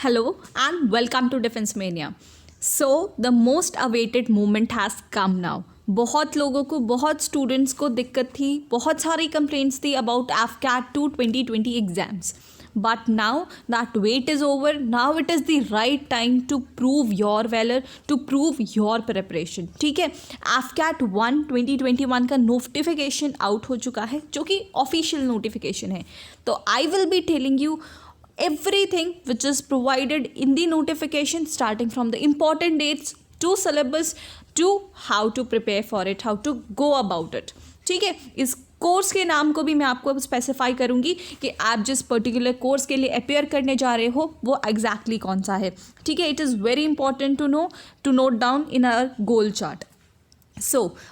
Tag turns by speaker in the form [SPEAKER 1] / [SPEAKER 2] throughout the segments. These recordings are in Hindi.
[SPEAKER 1] Hello and welcome to Defense Mania. So the most awaited moment has come now. बहुत लोगों को, बहुत स्टूडेंट्स को दिक्कत थी, बहुत सारी कंप्लेंट्स थी about AFCAT 2 2020 exams. But now that wait is over. Now it is the right time to prove your valor, to prove your preparation. ठीक है, AFCAT 1 2021 का नोटिफिकेशन आउट हो चुका है, जो कि ऑफिशियल नोटिफिकेशन है. तो I will be telling you everything which is provided in the notification, starting from the important dates to syllabus to how to prepare for it, how to go about it. ठीक है, इस कोर्स के नाम को भी मैं आपको स्पेसिफाई करूंगी कि आप जिस पर्टिकुलर कोर्स के लिए अपेयर करने जा रहे हो वो एग्जैक्टली कौन सा है. ठीक है, it is very important to note down in our goal chart.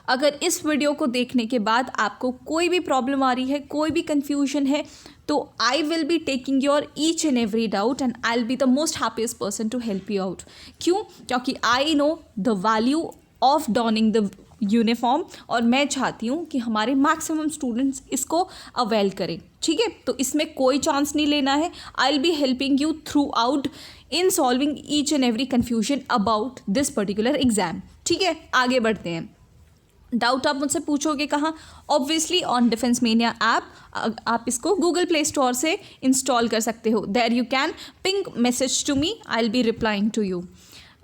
[SPEAKER 1] अगर इस वीडियो को देखने के बाद आपको कोई भी प्रॉब्लम आ रही है, कोई भी कन्फ्यूजन है, तो I will be taking your each and every doubt and I will be the most happiest person to help you out. क्यों? क्योंकि I know the value of donning the uniform और मैं चाहती हूँ कि हमारे मैक्सिमम स्टूडेंट्स इसको अवेल करें. ठीक है, तो इसमें कोई चांस नहीं लेना है. आई will be helping you through out in solving each and every confusion about this particular exam. ठीक है, आगे बढ़ते हैं. डाउट आप मुझसे पूछोगे कहाँ? Obviously on defence mania app. आप इसको गूगल प्ले स्टोर से इंस्टॉल कर सकते हो. There you can ping message to me, I will be replying to you.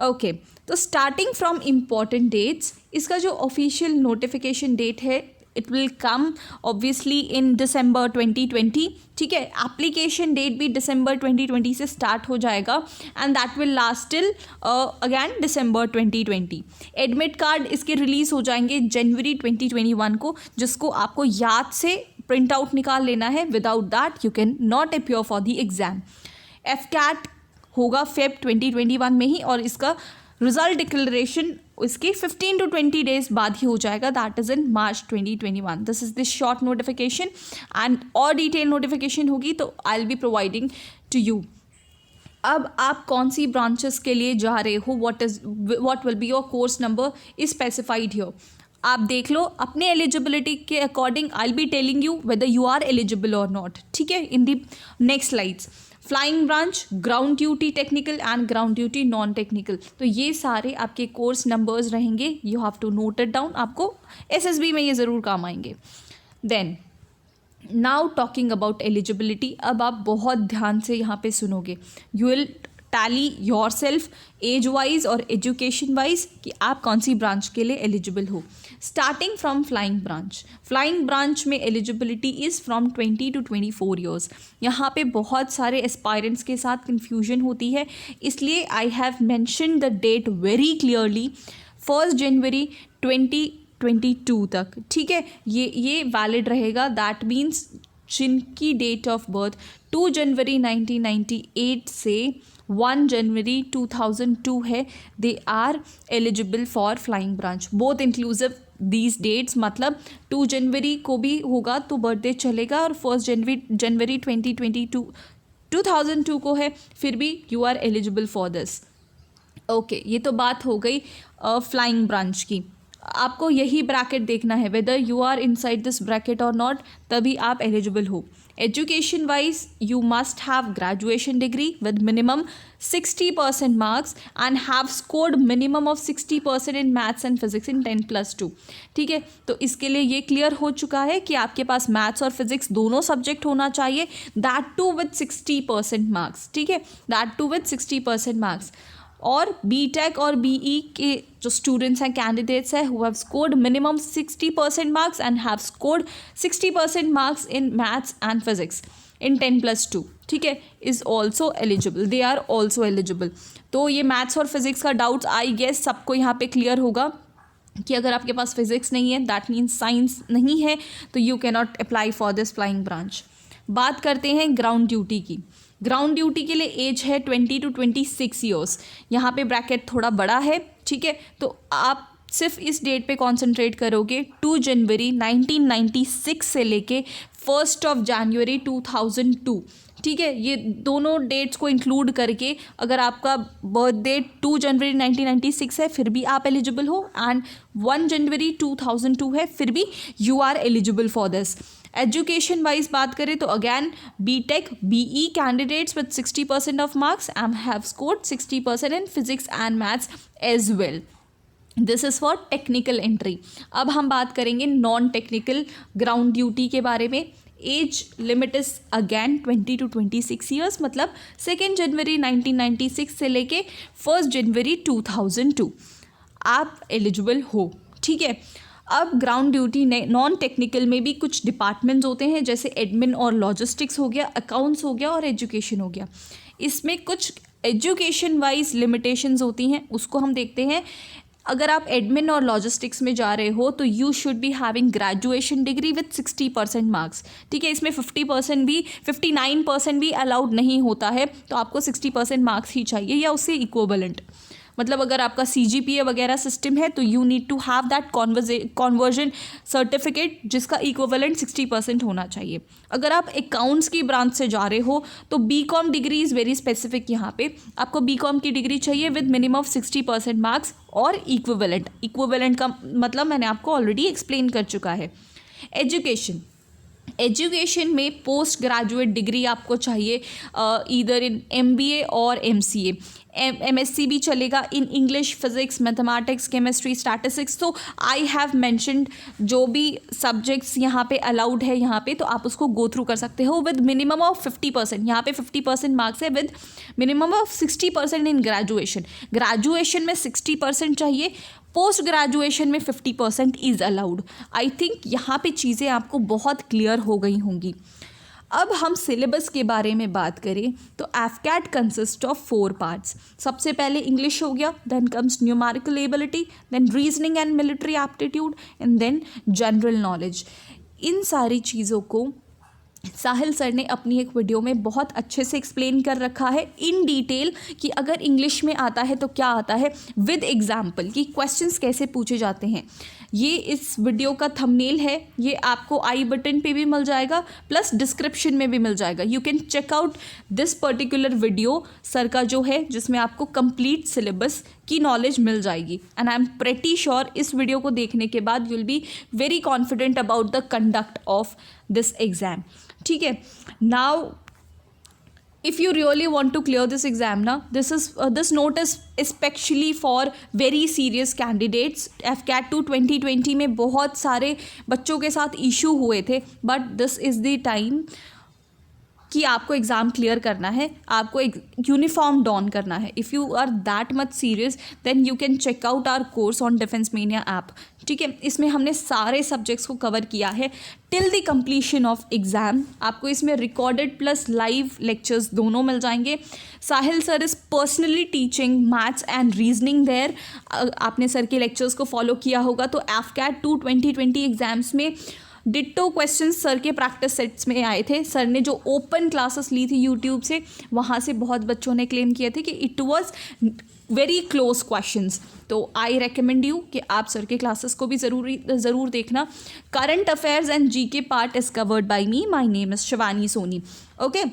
[SPEAKER 1] Okay, तो स्टार्टिंग फ्रॉम इम्पॉर्टेंट डेट्स, इसका जो ऑफिशियल नोटिफिकेशन डेट है it will come obviously in December 2020. ठीक है, एप्लीकेशन डेट भी दिसंबर 2020 से स्टार्ट हो जाएगा and that will last till again December 2020. Admit card इसके रिलीज़ हो जाएंगे जनवरी 2021 को, जिसको आपको याद से प्रिंट आउट निकाल लेना है. Without that you can not appear for the exam. AFCAT होगा फेब 2021 में ही और इसका रिजल्ट डिक्लेरेशन इसके 15 to 20 डेज बाद ही हो जाएगा. That is in March 2021. This is this short notification and और डिटेल नोटिफिकेशन होगी तो I will be providing to you. अब आप कौन सी ब्रांचेस के लिए जा रहे हो, what will be your course number is specified here. आप देख लो अपने एलिजिबिलिटी के according. I will be telling you whether you are eligible और नॉट. ठीक है, in the next slides. Flying branch, ground duty technical and ground duty non technical, तो ये सारे आपके कोर्स नंबर्स रहेंगे. You have to note it down. आपको एसएसबी में ये ज़रूर काम आएंगे. Then now talking about eligibility. अब आप बहुत ध्यान से यहाँ पे सुनोगे. You will tally your self age wise और एजुकेशन वाइज कि आप कौन सी ब्रांच के लिए एलिजिबल हो. Starting from flying branch. Flying branch में eligibility is from 20 to 24 years. यहाँ पे बहुत सारे एस्पायरेंट्स के साथ कन्फ्यूजन होती है, इसलिए I have mentioned the date very clearly. 1 जनवरी 2022 तक. ठीक है, ये वैलिड रहेगा. दैट मीन्स जिनकी डेट ऑफ बर्थ 2 जनवरी 1998 से 1 जनवरी 2002 है, they are eligible for flying branch. Both inclusive these dates, मतलब 2 जनवरी को भी होगा तो बर्थडे चलेगा और 1 जनवरी 2002 को है फिर भी you are eligible for this. Okay, ये तो बात हो गई फ्लाइंग ब्रांच की. आपको यही ब्रैकेट देखना है, whether you are inside this bracket और नॉट, तभी आप एलिजिबल हो. Education wise you must have graduation degree with minimum 60% marks and have scored minimum of 60% in maths and physics in 10+2. ठीक है, तो इसके लिए ये क्लियर हो चुका है कि आपके पास मैथ्स और फिजिक्स दोनों सब्जेक्ट होना चाहिए, दैट टू विद 60% मार्क्स. ठीक है, दैट टू विद 60% मार्क्स. और बीटेक और बीई के जो स्टूडेंट्स हैं, कैंडिडेट्स हैं, who have scored minimum 60% marks and have scored 60% marks in maths and physics in 10+2. ठीक है, is also eligible. They are also eligible. तो ये मैथ्स और फिजिक्स का डाउट्स आई गेस सबको यहाँ पे क्लियर होगा कि अगर आपके पास फिजिक्स नहीं है दैट मीन्स साइंस नहीं है, तो you can not apply for this flying branch. बात करते हैं ग्राउंड ड्यूटी की. ग्राउंड ड्यूटी के लिए एज है 20 to 26 ईयर्स. यहाँ पे ब्रैकेट थोड़ा बड़ा है. ठीक है, तो आप सिर्फ इस डेट पे कॉन्सेंट्रेट करोगे. 2 जनवरी 1996 से लेके 1 जनवरी 2002. ठीक है, ये दोनों डेट्स को इंक्लूड करके अगर आपका बर्थ डेट 2 जनवरी 1996 है फिर भी आप एलिजिबल हो, एंड 1 जनवरी 2002 है फिर भी you are eligible for this. Education wise बात करें तो again B Tech BE candidates with 60% of marks and have scored 60% in physics and maths as well. This is for technical entry. अब हम बात करेंगे नॉन टेक्निकल ग्राउंड ड्यूटी के बारे में। Age limit is again 20 to 26 years, मतलब 2 जनवरी 1996 से लेके 1 जनवरी 2002 आप एलिजिबल हो, ठीक है। अब ग्राउंड ड्यूटी नॉन टेक्निकल में भी कुछ डिपार्टमेंट्स होते हैं, जैसे एडमिन और लॉजिस्टिक्स हो गया, अकाउंट्स हो गया और एजुकेशन हो गया। इसमें कुछ एजुकेशन वाइज लिमिटेशंस होती हैं, उसको हम देखते हैं। अगर आप एडमिन और लॉजिस्टिक्स में जा रहे हो तो you should be having graduation degree with 60% marks, ठीक है। इसमें 50% भी 59% भी अलाउड नहीं होता है, तो आपको 60% मार्क्स ही चाहिए या उससे इक्विवेलेंट। मतलब अगर आपका CGPA वगैरह सिस्टम है तो you need to have that conversion certificate जिसका इक्विवेलेंट 60% होना चाहिए। अगर आप अकाउंट्स की ब्रांच से जा रहे हो तो BCom degree is very specific. यहाँ पे आपको BCom की डिग्री चाहिए विद मिनिमम ऑफ 60% मार्क्स और इक्विवेलेंट का मतलब मैंने आपको ऑलरेडी एक्सप्लेन कर चुका है। एजुकेशन में पोस्ट ग्रेजुएट डिग्री आपको चाहिए, ईदर इन MBA और MCA। MSc भी चलेगा in English, physics, mathematics, chemistry, statistics. तो आई हैव मैंशनड जो भी सब्जेक्ट्स यहाँ पे अलाउड है यहाँ पे, तो आप उसको गो थ्रू कर सकते हो विद मिनिमम ऑफ 50%। यहाँ पे 50% मार्क्स है with minimum of 60% in graduation में 60% चाहिए, पोस्ट ग्रेजुएशन में 50% इज़ अलाउड। आई थिंक यहाँ पे चीज़ें आपको बहुत क्लियर हो गई होंगी। अब हम सिलेबस के बारे में बात करें तो AFCAT कंसिस्ट ऑफ 4 पार्ट्स। सबसे पहले इंग्लिश हो गया, then comes numerical ability, then reasoning and military aptitude, and then general knowledge. इन सारी चीज़ों को साहिल सर ने अपनी एक वीडियो में बहुत अच्छे से एक्सप्लेन कर रखा है इन डिटेल कि अगर इंग्लिश में आता है तो क्या आता है, विद एग्जाम्पल कि क्वेश्चंस कैसे पूछे जाते हैं। ये इस वीडियो का थंबनेल है, ये आपको आई बटन पे भी मिल जाएगा प्लस डिस्क्रिप्शन में भी मिल जाएगा। You can check out this particular video sir का जो है, जिसमें आपको कंप्लीट सिलेबस की नॉलेज मिल जाएगी। And I am pretty sure इस वीडियो को देखने के बाद you will be very confident about the conduct of this exam, ठीक है। Now if you really want to clear this exam now, this note is especially for very serious candidates। AFCAT 2 2020 में बहुत सारे बच्चों के साथ इशू हुए थे, but this is the time कि आपको एग्ज़ाम क्लियर करना है, आपको एक यूनिफॉर्म डॉन करना है। If you are that much serious then you can check out our course on defence mania app, ठीक है। इसमें हमने सारे सब्जेक्ट्स को कवर किया है till the completion of exam. आपको इसमें रिकॉर्डेड प्लस लाइव लेक्चर्स दोनों मिल जाएंगे। Sahil sir is personally teaching maths and reasoning there. आपने सर के लेक्चर्स को फॉलो किया होगा तो AFCAT 2 2020 एग्ज़ाम्स में डिट्टो क्वेश्चंस सर के प्रैक्टिस सेट्स में आए थे। सर ने जो ओपन क्लासेस ली थी यूट्यूब से, वहाँ से बहुत बच्चों ने क्लेम किए थे कि it was very close questions. तो आई रेकमेंड यू कि आप सर के क्लासेस को भी ज़रूर देखना। Current affairs and GK part is covered by me, my name is Shivani Soni, okay.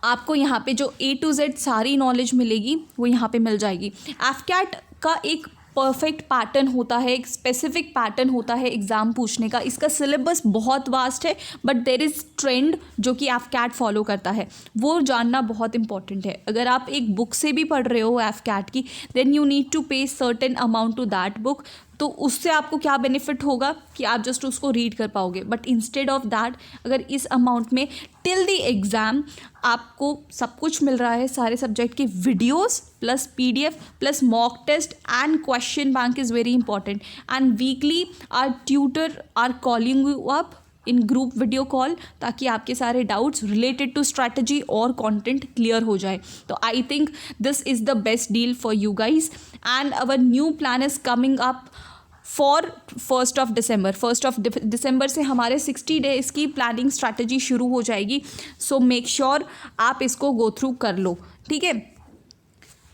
[SPEAKER 1] आपको यहाँ पे जो A to Z सारी नॉलेज मिलेगी वो यहाँ पे मिल जाएगी। AFCAT का एक परफेक्ट पैटर्न होता है, एक स्पेसिफिक पैटर्न होता है एग्ज़ाम पूछने का। इसका सिलेबस बहुत वास्ट है, बट देर इज़ ट्रेंड जो कि AFCAT फॉलो करता है, वो जानना बहुत इंपॉर्टेंट है। अगर आप एक बुक से भी पढ़ रहे हो AFCAT की, then you need to pay certain amount to that book. तो उससे आपको क्या बेनिफिट होगा कि आप जस्ट उसको रीड कर पाओगे, बट इंस्टेड ऑफ दैट अगर इस अमाउंट में टिल द एग्ज़ाम आपको सब कुछ मिल रहा है, सारे सब्जेक्ट के videos plus PDF plus mock test and question bank is very important. And weekly our tutor are calling you up in group video call, ताकि आपके सारे डाउट्स रिलेटेड टू स्ट्रैटेजी और कंटेंट क्लियर हो जाए। तो I think this is the best deal for you guys. And our new plan is coming up for 1st of December। 1st of December से हमारे 60 डेज़ की प्लानिंग स्ट्रैटेजी शुरू हो जाएगी। सो मेक श्योर आप इसको गो थ्रू कर लो, ठीक है।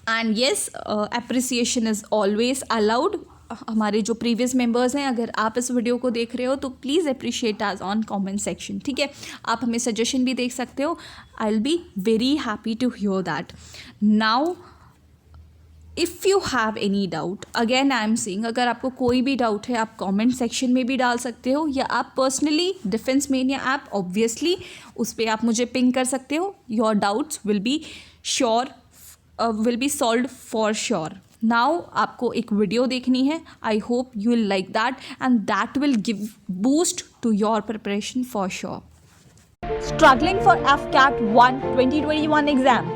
[SPEAKER 1] And yes, appreciation is always allowed. हमारे जो प्रीवियस मेंबर्स हैं, अगर आप इस वीडियो को देख रहे हो तो please appreciate us on comment section, ठीक है। आप हमें सजेशन भी देख सकते हो, I will be very happy to hear that. Now if you have any doubt, again I am saying, अगर आपको कोई भी डाउट है आप कमेंट सेक्शन में भी डाल सकते हो, या आप personally Defence mania app obviously उस पर आप मुझे पिंग कर सकते हो। Your doubts will be solved for sure. Now आपको एक वीडियो देखनी है, I hope you will like that and that will give boost to your preparation for sure. Struggling for AFCAT 1 2021 exam?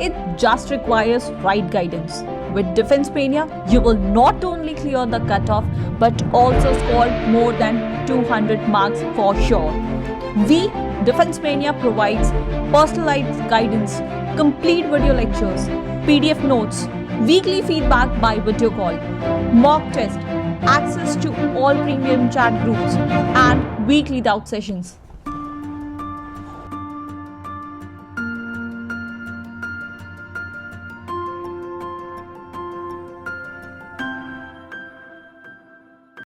[SPEAKER 1] It just requires right guidance. With Defense Mania, you will not only clear the cutoff but also score more than 200 marks for sure. We, Defense Mania, provides personalized guidance, complete video lectures, PDF notes, weekly feedback by video call, mock test, access to all premium chat groups, and weekly doubt sessions.